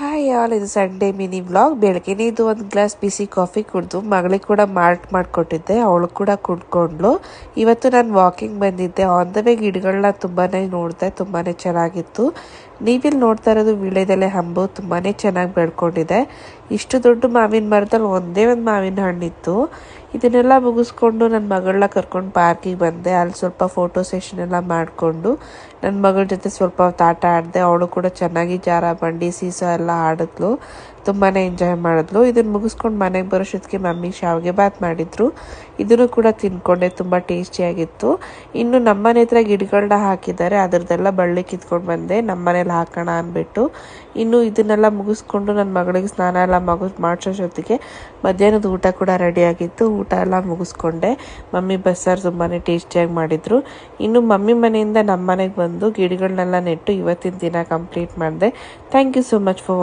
Hi all, ಇದು Sunday mini vlog. ಬೆಳಗ್ಗೆನೇ ಇದು ಒಂದು ಗ್ಲಾಸ್ ಬಿಸಿ ಕಾಫಿ ಕುಡಿದು ಮಗಳಿಗೆ ಕೂಡ ಮಾಡಿಕೊಟ್ಟಿದ್ದೆ. ಅವಳು ಕೂಡ ಕುಡ್ಕೊಂಡ್ಲು. ಇವತ್ತು ನಾನು ವಾಕಿಂಗ್ ಬಂದಿದ್ದೆ. ಆನ್ ದ ವೇ ಗಿಡಗಳನ್ನ ತುಂಬಾ ನೋಡಿದೆ, ತುಂಬಾ ಚೆನ್ನಾಗಿತ್ತು. ನೀವಿಲ್ಲಿ ನೋಡ್ತಾ ಇರೋದು ವೀಳ್ಯದೆಲೆ ಹಂಬು ತುಂಬಾ ಚೆನ್ನಾಗಿ ಬೆಳ್ಕೊಂಡಿದೆ. ಇಷ್ಟು ದೊಡ್ಡ ಮಾವಿನ ಮರದಲ್ಲಿ ಒಂದೇ ಒಂದು ಮಾವಿನ ಹಣ್ಣಿತ್ತು. ಇದನ್ನೆಲ್ಲ ಮುಗಿಸ್ಕೊಂಡು ನನ್ನ ಮಗಳನ್ನ ಕರ್ಕೊಂಡು ಪಾರ್ಕಿಗೆ ಬಂದೆ. ಅಲ್ಲಿ ಸ್ವಲ್ಪ ಫೋಟೋ ಸೆಷನ್ ಎಲ್ಲ ಮಾಡಿಕೊಂಡು ನನ್ನ ಮಗಳ ಜೊತೆ ಸ್ವಲ್ಪ ಹೊತ್ತು ಆಟ ಆಡಿದೆ. ಅವಳು ಕೂಡ ಚೆನ್ನಾಗಿ ಜಾರ ಬಂಡಿ ಸೀಸೋ ಎಲ್ಲ ಆಡಿದ್ಲು, ತುಂಬಾ ಎಂಜಾಯ್ ಮಾಡಿದ್ಲು. ಇದನ್ನು ಮುಗಿಸ್ಕೊಂಡು ಮನೆಗೆ ಬರೋಷ್ಟೊತ್ತಿಗೆ ಮಮ್ಮಿ ಶಾವಿಗೆ ಬಾತ್ ಮಾಡಿದ್ರು. ಇದನ್ನು ಕೂಡ ತಿನ್ಕೊಂಡೆ, ತುಂಬ ಟೇಸ್ಟಿಯಾಗಿತ್ತು. ಇನ್ನು ನಮ್ಮನೆ ಹತ್ರ ಗಿಡಗಳನ್ನ ಹಾಕಿದ್ದಾರೆ, ಅದರದ್ದೆಲ್ಲ ಬಳ್ಳಿ ಕಿತ್ಕೊಂಡು ಬಂದೆ ನಮ್ಮನೇಲಿ ಹಾಕೋಣ ಅಂದ್ಬಿಟ್ಟು. ಇನ್ನು ಇದನ್ನೆಲ್ಲ ಮುಗಿಸ್ಕೊಂಡು ನನ್ನ ಮಗಳಿಗೆ ಸ್ನಾನ ಎಲ್ಲ ಮಾಡಿಸೋಷ್ಟೊತ್ತಿಗೆ ಮಧ್ಯಾಹ್ನದ ಊಟ ಕೂಡ ರೆಡಿಯಾಗಿತ್ತು. ಊಟ ಎಲ್ಲ ಮುಗಿಸ್ಕೊಂಡೆ. ಮಮ್ಮಿ ಬಸ್ಸಾರು ತುಂಬಾ ಟೇಸ್ಟಿಯಾಗಿ ಮಾಡಿದರು. ಇನ್ನು ಮಮ್ಮಿ ಮನೆಯಿಂದ ನಮ್ಮ ಮನೆಗೆ ಬಂದು ಗಿಡಗಳನ್ನೆಲ್ಲ ನೆಟ್ಟು ಇವತ್ತಿನ ದಿನ ಕಂಪ್ಲೀಟ್ ಮಾಡಿದೆ. Thank you so much for